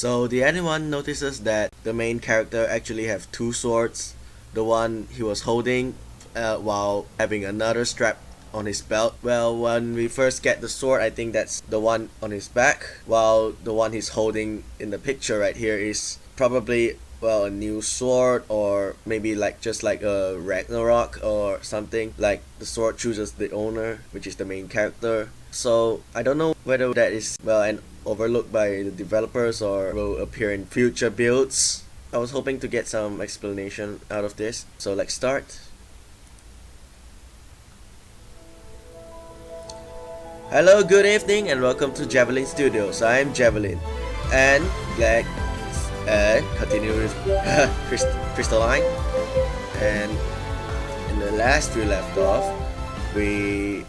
So did anyone notices that the main character actually have two swords? The one he was holding while having another strap on his belt. Well, when we first get the sword, I think that's the one on his back, while the one he's holding in the picture right here is probably, well, a new sword, or maybe like just like a Ragnarok or something. Like the sword chooses the owner, which is the main character. So I don't know whether that is, well, an overlooked by the developers or will appear in future builds. I was hoping to get some explanation out of this. So let's start. Hello, good evening, and welcome to Javelin Studios. I am Javelin, and continue with Crystalline. And in the last we left off, we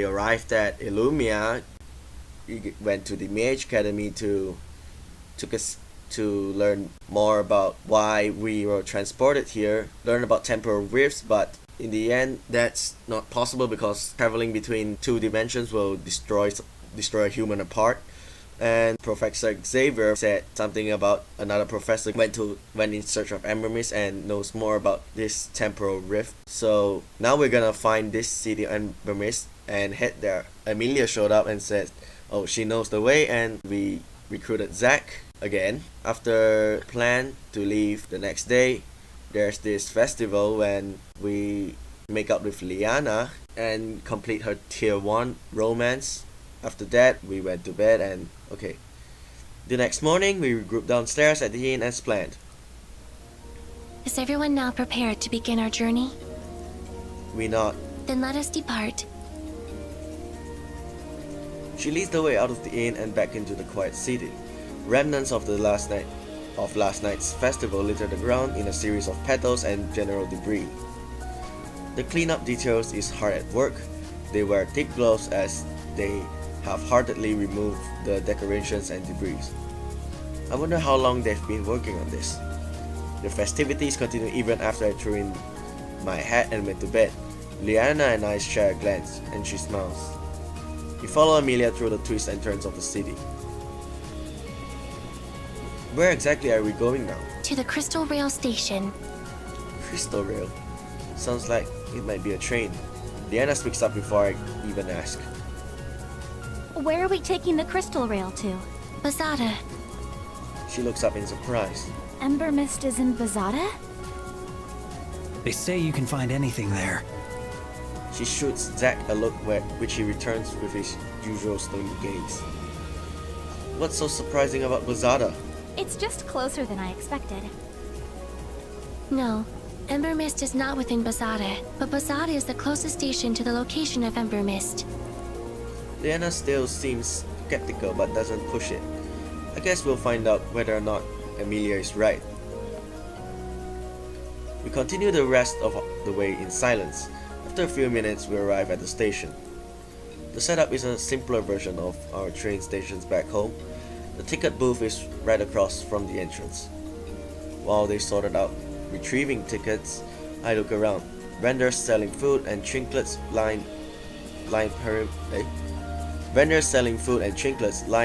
arrived at Illumia. We went to the Mage Academy to learn more about why we were transported here, learn about temporal rifts, but in the end that's not possible because traveling between two dimensions will destroy a human apart. And Professor Xavier said something about another professor went in search of Embermyst and knows more about this temporal rift. So now we're gonna find this city Embermyst and head there. Amelia showed up and said, oh, she knows the way, and we recruited Zack again. After plan to leave the next day, there's this festival when we make up with Leanna and complete her tier 1 romance. After that, we went to bed and okay. The next morning, we regrouped downstairs at the inn as planned. Is everyone now prepared to begin our journey? We nod. Then let us depart. She leads the way out of the inn and back into the quiet city. Remnants of the last night's festival litter the ground in a series of petals and general debris. The cleanup details is hard at work. They wear thick gloves as they half-heartedly remove the decorations and debris. I wonder how long they've been working on this. The festivities continue even after I threw in my hat and went to bed. Leanna and I share a glance, and she smiles. We follow Amelia through the twists and turns of the city. Where exactly are we going now? To the Crystal Rail Station. Crystal Rail? Sounds like it might be a train. Leanna speaks up before I even ask. Where are we taking the Crystal Rail to? Bazada. She looks up in surprise. Embermyst is in Bazada? They say you can find anything there. She shoots Zack a look which he returns with his usual stony gaze. What's so surprising about Bazada? It's just closer than I expected. No, Embermyst is not within Bazada, but Bazada is the closest station to the location of Embermyst. Leanna still seems skeptical but doesn't push it. I guess we'll find out whether or not Amelia is right. We continue the rest of the way in silence. After a few minutes, we arrive at the station. The setup is a simpler version of our train stations back home. The ticket booth is right across from the entrance. While they sorted out retrieving tickets, I look around. Vendors selling food and trinkets line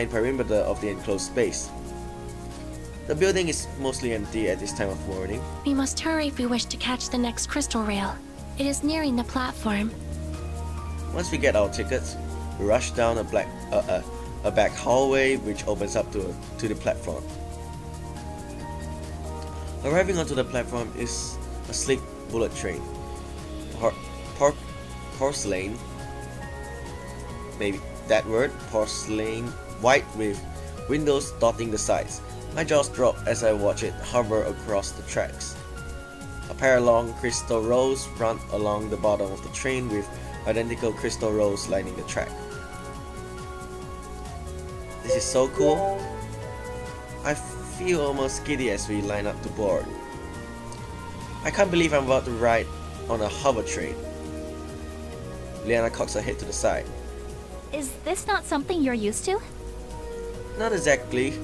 perimeter of the enclosed space. The building is mostly empty at this time of morning. We must hurry if we wish to catch the next Crystal Rail. It is nearing the platform. Once we get our tickets, we rush down a back hallway which opens up to the platform. Arriving onto the platform is a sleek bullet train. Porcelain, maybe that word, porcelain, white with windows dotting the sides. My jaws drop as I watch it hover across the tracks. A pair of long crystal rows run along the bottom of the train with identical crystal rows lining the track. This is so cool. I feel almost giddy as we line up to board. I can't believe I'm about to ride on a hover train. Leanna cocks her head to the side. Is this not something you're used to? Not exactly.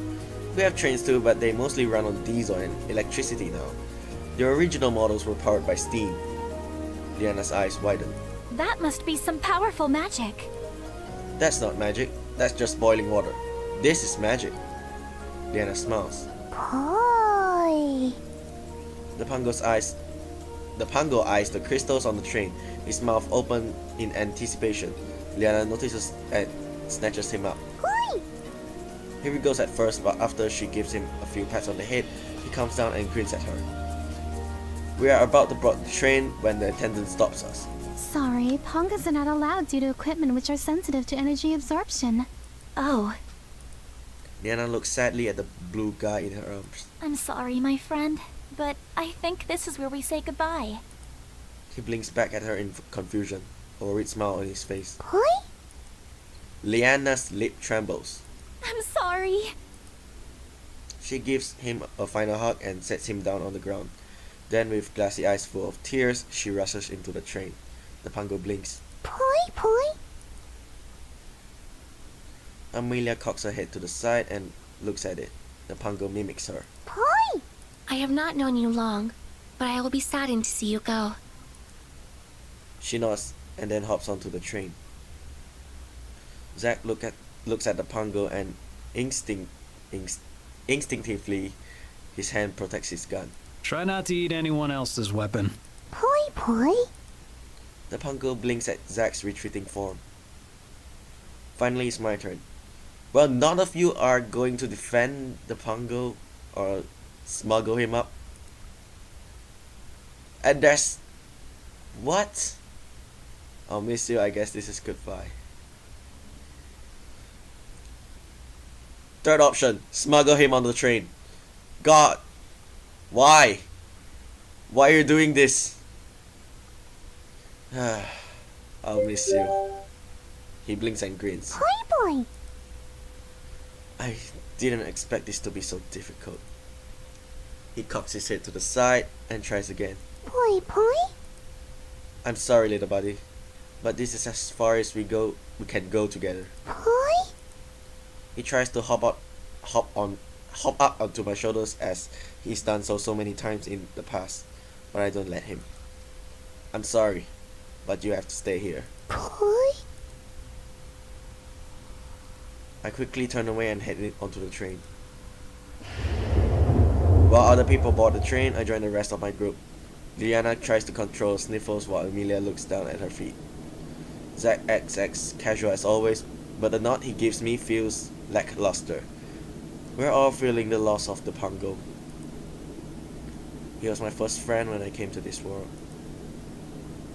We have trains too, but they mostly run on diesel and electricity now. The original models were powered by steam. Leanna's eyes widen. That must be some powerful magic. That's not magic, that's just boiling water. This is magic. Leanna smiles. Boy. The Pango eyes the crystals on the train, his mouth open in anticipation. Leanna notices and snatches him up. Boy. Here he goes at first, but after she gives him a few pats on the head, he calms down and grins at her. We are about to board the train when the attendant stops us. Sorry, Pongas are not allowed due to equipment which are sensitive to energy absorption. Oh, Leanna looks sadly at the blue guy in her arms. I'm sorry, my friend, but I think this is where we say goodbye. He blinks back at her in confusion, a worried smile on his face. Boy? Leanna's lip trembles. I'm sorry. She gives him a final hug and sets him down on the ground. Then, with glassy eyes full of tears, she rushes into the train. The Pango blinks. Boy? Amelia cocks her head to the side and looks at it. The Pango mimics her. Boy? I have not known you long, but I will be saddened to see you go. She nods and then hops onto the train. Zack looks at the Pango and instinctively his hand protects his gun. Try not to eat anyone else's weapon. Boy? The Pango blinks at Zack's retreating form. Finally, it's my turn. Well, none of you are going to defend the Pango or smuggle him up. And there's... What? I'll miss you. I guess this is goodbye. Third option, smuggle him on the train. God, why? Why are you doing this? I'll miss you. He blinks and grins. Boy? I didn't expect this to be so difficult. He cocks his head to the side and tries again. Boy? I'm sorry, little buddy, but this is as far as we can go together. Boy? He tries to hop up onto my shoulders as he's done so many times in the past, but I don't let him. I'm sorry, but you have to stay here. Boy? I quickly turn away and head onto the train. While other people board the train, I join the rest of my group. Leanna tries to control sniffles while Amelia looks down at her feet. Zack acts as casual as always, but the nod he gives me feels lackluster. We're all feeling the loss of the Pango. He was my first friend when I came to this world.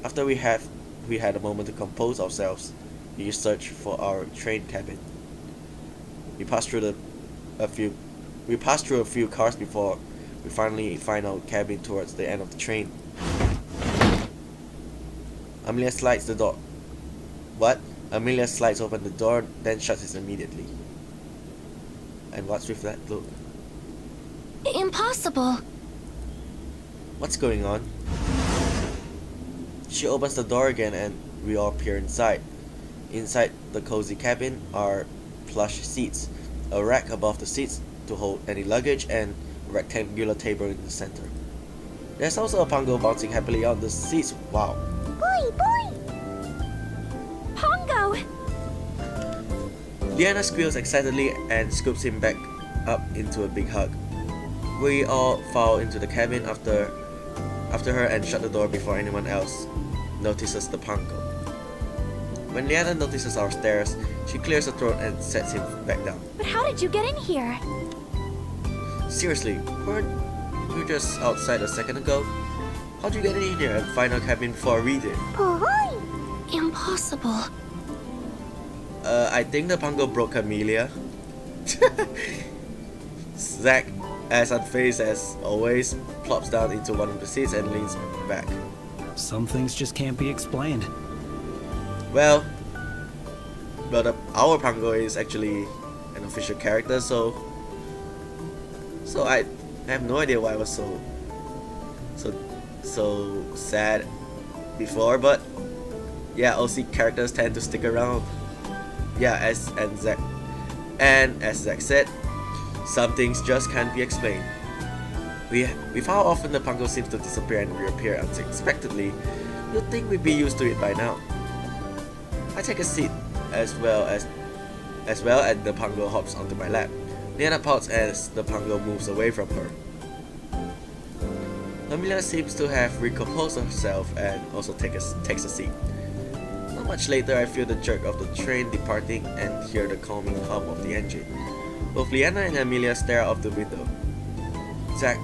After we had a moment to compose ourselves, we searched for our train cabin. We passed through a few cars before we finally find our cabin towards the end of the train. Amelia slides the door. What? Amelia slides open the door, then shuts it immediately. And what's with that look? Impossible. What's going on? She opens the door again and we all peer inside. Inside the cozy cabin are plush seats, a rack above the seats to hold any luggage, and a rectangular table in the center. There's also a Pango bouncing happily on the seats. Wow. Boy! Pongo! Leanna squeals excitedly and scoops him back up into a big hug. We all file into the cabin after her and shut the door before anyone else notices the Pango. When Leanna notices our stares, she clears her throat and sets him back down. But how did you get in here? Seriously, weren't you just outside a second ago? How'd you get in here and find our cabin before we did? Boy! Impossible. I think the Pango broke Amelia. Zack, as unfazed as always, plops down into one of the seats and leans back. Some things just can't be explained. Well, but our Pango is actually an official character, so I have no idea why I was so sad before, but yeah, OC characters tend to stick around. Yeah, as Zack said, some things just can't be explained. With how often the Pango seems to disappear and reappear unexpectedly, you'd think we'd be used to it by now. I take a seat as well as as well, and the Pongo hops onto my lap. Leanna pouts as the Pongo moves away from her. Amelia seems to have recomposed herself and also takes a seat. Not much later, I feel the jerk of the train departing and hear the calming hum of the engine. Both Leanna and Amelia stare out of the window. Zack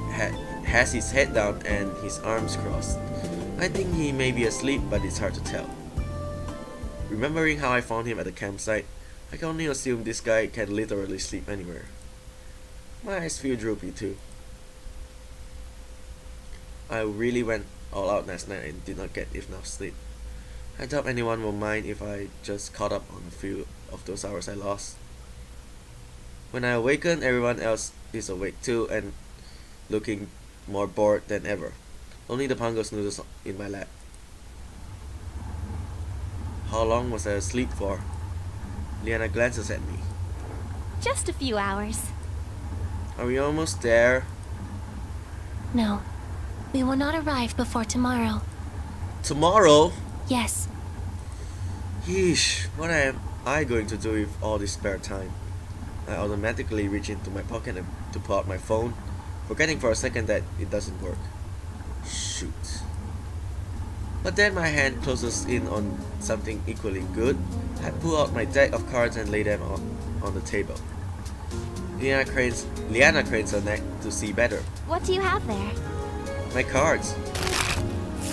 has his head down and his arms crossed. I think he may be asleep, but it's hard to tell. Remembering how I found him at the campsite, I can only assume this guy can literally sleep anywhere. My eyes feel droopy too. I really went all out last night and did not get enough sleep. I doubt anyone will mind if I just caught up on a few of those hours I lost. When I awaken, everyone else is awake too and looking more bored than ever. Only the Pongo snoozes in my lap. How long was I asleep for? Leanna glances at me. Just a few hours. Are we almost there? No. We will not arrive before tomorrow. Tomorrow? Yes. Yeesh, what am I going to do with all this spare time? I automatically reach into my pocket to pull out my phone, forgetting for a second that it doesn't work. Shoot. But then my hand closes in on something equally good. I pull out my deck of cards and lay them on the table. Leanna cranes her neck to see better. What do you have there? My cards.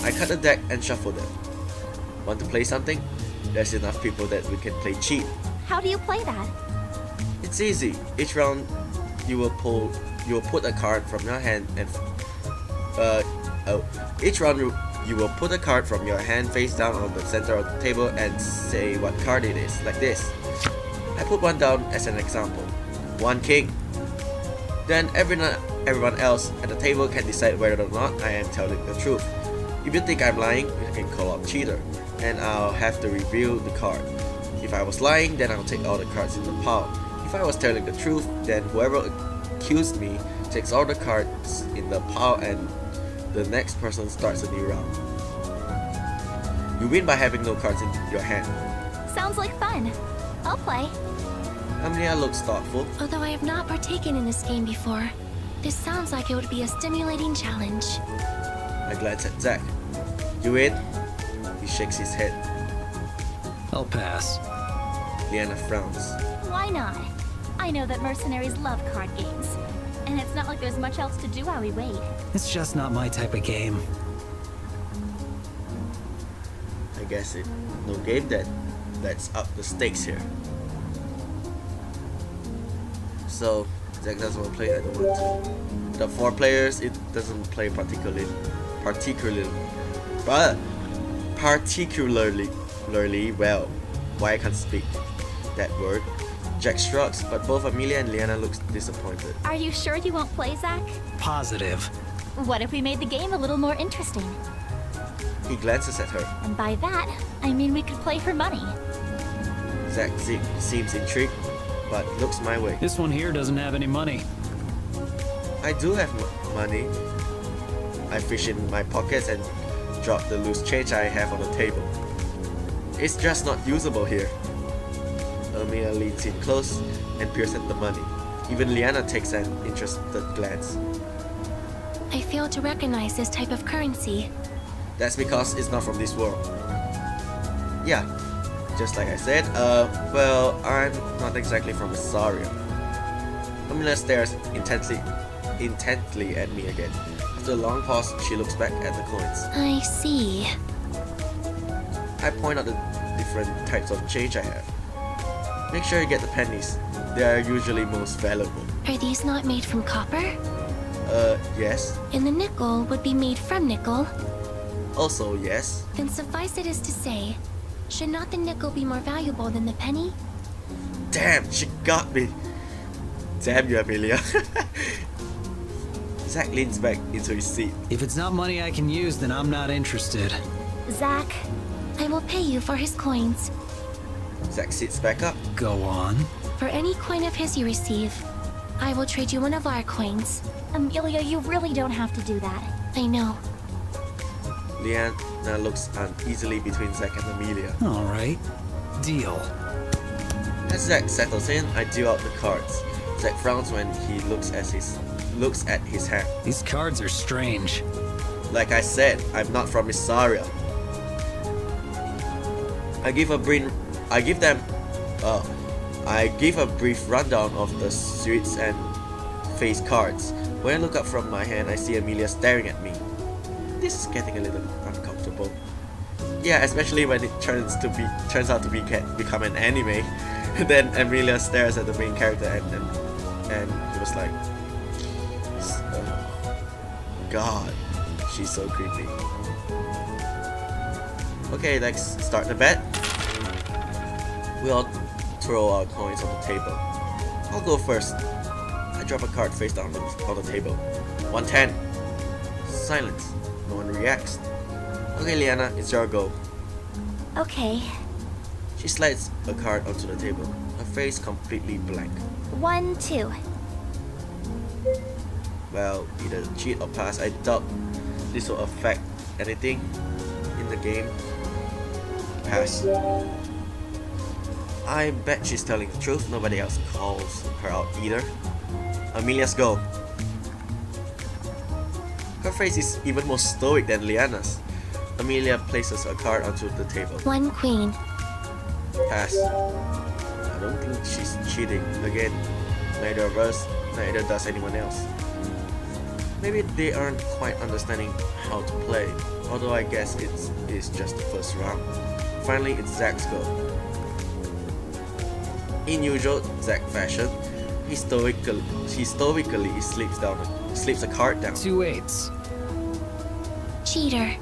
I cut the deck and shuffle them. Want to play something? There's enough people that we can play cheat. How do you play that? It's easy. Each round, you will put a card from your hand and each round you will put a card from your hand face down on the center of the table and say what card it is, like this. I put one down as an example. 1 king. Then everyone else at the table can decide whether or not I am telling the truth. If you think I'm lying, you can call out cheater, and I'll have to reveal the card. If I was lying, then I'll take all the cards in the pile. If I was telling the truth, then whoever accused me takes all the cards in the pile and the next person starts a new round. You win by having no cards in your hand. Sounds like fun. I'll play. Amelia looks thoughtful. Although I have not partaken in this game before, this sounds like it would be a stimulating challenge. I glance at Zack. You in? He shakes his head. I'll pass. Leanna frowns. Why not? I know that mercenaries love card games. And it's not like there's much else to do while we wait. It's just not my type of game. I guess it no game then. Let's up the stakes here. So Zack doesn't want to play, I don't want to. The 4 players, it doesn't play particularly well. Why I can't speak that word. Jack shrugs, but both Amelia and Leanna looks disappointed. Are you sure you won't play, Zack? Positive. What if we made the game a little more interesting? He glances at her. And by that, I mean we could play for money. Zack seems intrigued, but looks my way. This one here doesn't have any money. I do have money. I fish in my pockets and drop the loose change I have on the table. It's just not usable here. Amelia leans in close and peers at the money. Even Leanna takes an interested glance. I fail to recognize this type of currency. That's because it's not from this world. Yeah, just like I said, well, I'm not exactly from Asaria. Amelia stares intently at me again. After a long pause, she looks back at the coins. I see. I point out the different types of change I have. Make sure you get the pennies. They are usually most valuable. Are these not made from copper? Yes. And the nickel would be made from nickel? Also, yes. Then suffice it is to say, should not the nickel be more valuable than the penny? Damn, she got me. Damn you, Amelia. Zack leans back into his seat. If it's not money I can use, then I'm not interested. Zack, I will pay you for his coins. Zack sits back up. Go on. For any coin of his you receive, I will trade you one of our coins. Amelia, you really don't have to do that. I know. Leanna looks uneasily between Zack and Amelia. All right. Deal. As Zack settles in, I deal out the cards. Zack frowns when he looks at his hand. These cards are strange. Like I said, I'm not from Mysaria. I give a brief rundown of the streets and face cards. When I look up from my hand, I see Amelia staring at me. This is getting a little uncomfortable. Yeah, especially when it turns out to become an anime. Then Amelia stares at the main character and he was like, oh, God, she's so creepy. Okay, let's start the bet. We all throw our coins on the table. I'll go first. I drop a card face down on the table. 110. Silence. No one reacts. Okay, Leanna, it's your go. Okay. She slides a card onto the table, her face completely blank. 1, 2. Well, either cheat or pass. I doubt this will affect anything in the game. Pass. I bet she's telling the truth. Nobody else calls her out either. Amelia's go. Her face is even more stoic than Leanna's. Amelia places a card onto the table. 1 queen. Pass. I don't think she's cheating. Again, neither of us, neither does anyone else. Maybe they aren't quite understanding how to play, although I guess it's just the first round. Finally, it's Zack's go. In usual Zack fashion, he stoically slips a card down. 2 8s. Cheater.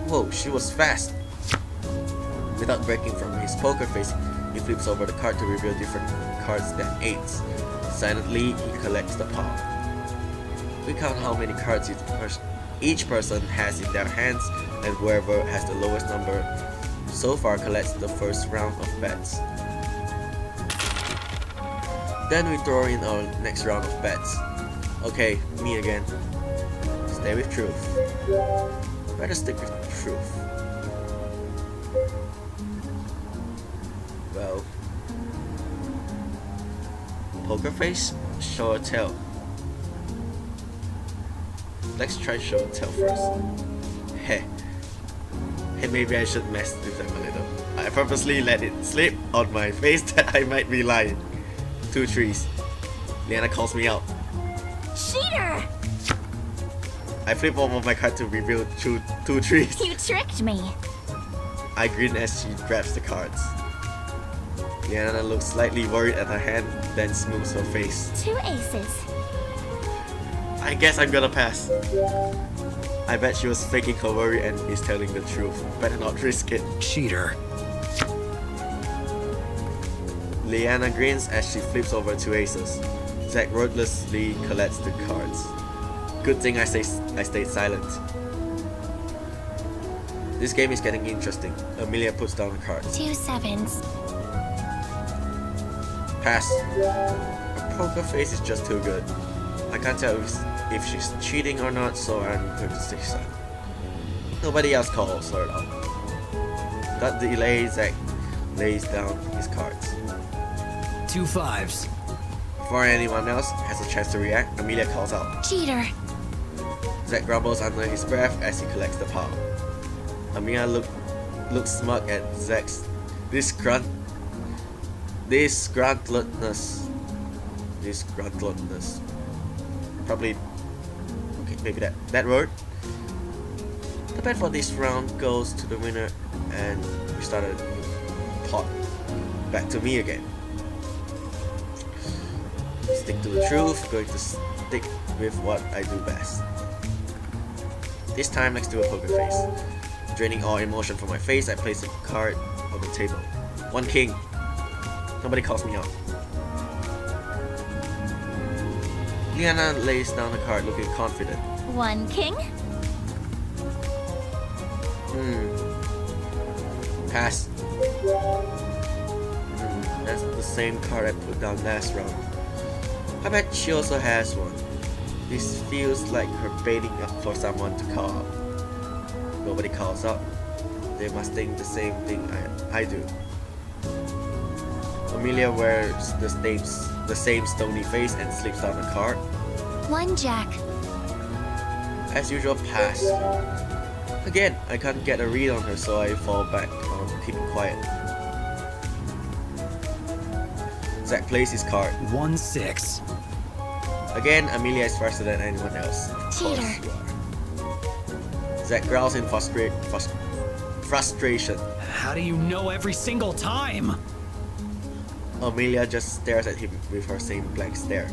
Whoa, she was fast. Without breaking from his poker face, he flips over the card to reveal different cards than 8s. Silently, he collects the pile. We count how many cards each person has in their hands, and whoever has the lowest number so far collects the first round of bets. Then we throw in our next round of bets. Okay, me again. Stay with truth. Better stick with truth. Well, poker face, show or tell. Let's try show and tell first. Hey, maybe I should mess with them a little. I purposely let it slip on my face that I might be lying. 2 trees. Leanna calls me out. Cheater! I flip over my card to reveal two trees. You tricked me. I grin as she grabs the cards. Leanna looks slightly worried at her hand, then smooths her face. 2 aces. I guess I'm gonna pass. I bet she was faking her worry and is telling the truth. Better not risk it. Cheater. Leanna grins as she flips over 2 aces. Zack wordlessly collects the cards. Good thing I stayed silent. This game is getting interesting. Amelia puts down the cards. 2 7s. Pass. Her poker face is just too good. I can't tell if she's cheating or not, so I'm going to stay silent. Nobody else calls her out. Without delay, Zack lays down his cards. 2 5s. Before anyone else has a chance to react, Amelia calls out. Cheater. Zack grumbles under his breath as he collects the pile. Amelia looks smug at Zack's disgruntledness. Probably, okay, maybe that word. The bet for this round goes to the winner, and we start a new pot. Back to me again. Stick to the truth, going to stick with what I do best. This time, next to a poker face. Draining all emotion from my face, I place a card on the table. 1 king. Nobody calls me out. Leanna lays down the card looking confident. 1 king. Pass. That's the same card I put down last round. I bet she also has one. This feels like her baiting up for someone to call out. Nobody calls out. They must think the same thing I do. Amelia wears the same stony face and slips down the card. 1 Jack. As usual, pass. Again, I can't get a read on her, so I fall back on keeping quiet. Zack plays his card. 1-6. Again, Amelia is faster than anyone else. Of course Cheater. you are. Zack growls in frustration. How do you know every single time? Amelia just stares at him with her same blank stare,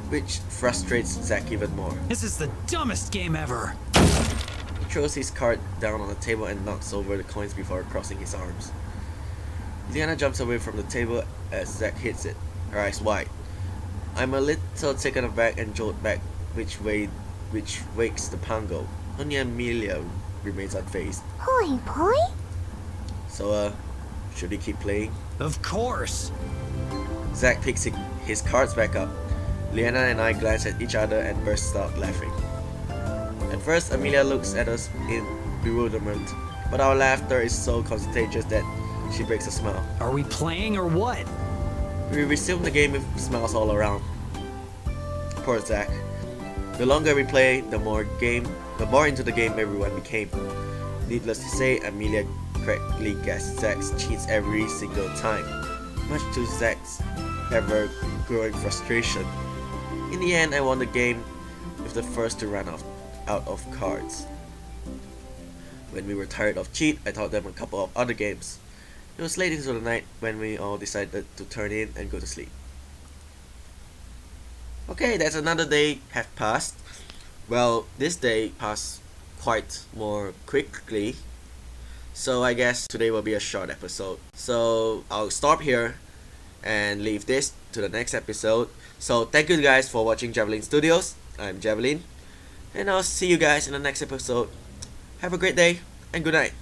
which frustrates Zack even more. This is the dumbest game ever. He throws his card down on the table and knocks over the coins before crossing his arms. Leanna jumps away from the table as Zack hits it, her eyes wide. I'm a little taken aback and jolt back, which wakes the Pango. Only Amelia remains unfazed. Hoi boy? So, should we keep playing? Of course. Zack picks his cards back up. Leanna and I glance at each other and burst out laughing. At first, Amelia looks at us in bewilderment, but our laughter is so contagious that she breaks a smile. Are we playing or what? We resume the game with smiles all around. Poor Zack. The longer we play, the more into the game everyone became. Needless to say, Amelia correctly guessed Zack cheats every single time, much to Zack's ever-growing frustration. In the end, I won the game with the first to run out of cards. When we were tired of cheat, I taught them a couple of other games. It was late into the night when we all decided to turn in and go to sleep. Okay, that's another day have passed. Well, this day passed quite more quickly, so I guess today will be a short episode. So I'll stop here and leave this to the next episode. So thank you guys for watching Javelin Studios. I'm Javelin, and I'll see you guys in the next episode. Have a great day and good night.